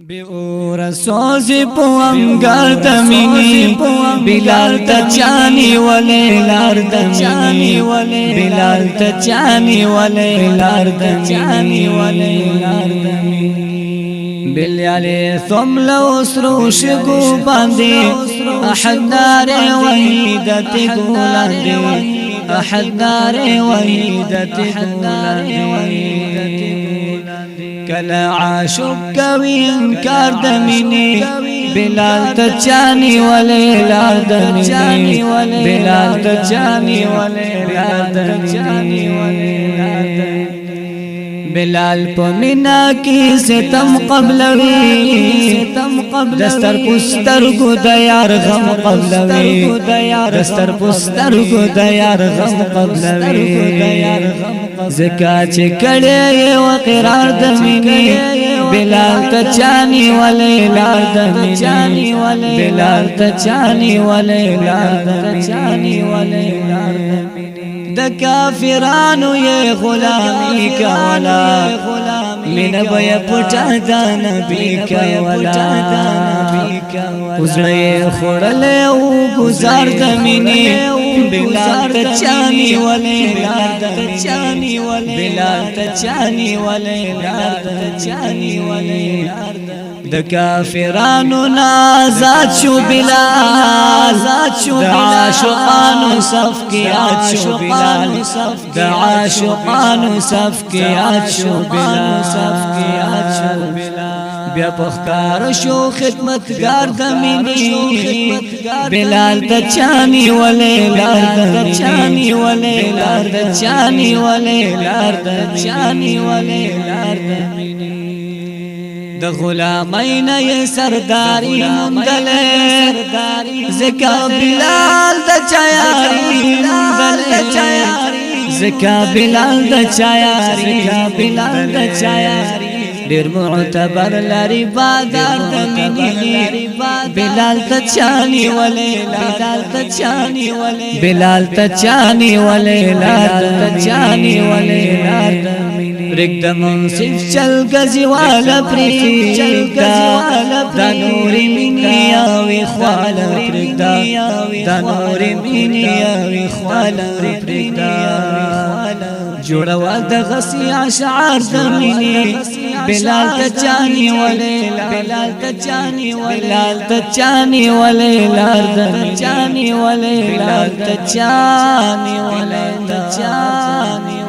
بیور سوزی پوام گردمینی بلال تچانی ولی لاردمینی بلال تچانی ولی لاردمینی بلیالی ثم لو سروش گو باندی احد نار وحیدت گولاندی احد نار وحیدت گولاندی کلا عاشق کوي انکار د مینې بلال تچانی ولی لاردمینی بلال تچانی ولی لاردمینی بلال په مینا کې ستم قبلوي دستر پستر کو د یار غم قبلوي دستر پستر کو د یار غم قبلوي زکا چې کړي و قرار د مینې بلال تچانی ولی لاردمینی بلال تچانی ولی لاردمینی د کافرانو یې غلامی کولا من بیا پټا د نبی کولا وزړې خړلې او گزار د مینې بلال تچانی ولی لاردمینی بلال تچانی ولی لاردمینی د کافرانو نازاد شو بلال د عاشقانو صف کې یاد شو بلال د عاشقانو صف کې یاد شو بلال بیا پخکار شو خدمتگار د مینې بلال تچانی ولی لاردمینی بلال تچانی ولی لاردمینی د غلامین ی سرداری مندلې زکا بلال د چایاری زکا بلال د چایاری ډیر معتبر لري بازار د مینې بلال تچانی ولی بلال تچانی ولی رک د منصف چل گزی والا پریکا دا نوری منی آوی خوالا پریکا دا نوری منی آوی خوالا پریکا جوڑوا دا غسی اشعار دا منی بلال تچانی ولی بلال تچانی ولی لاردمینی بلال تچانی ولی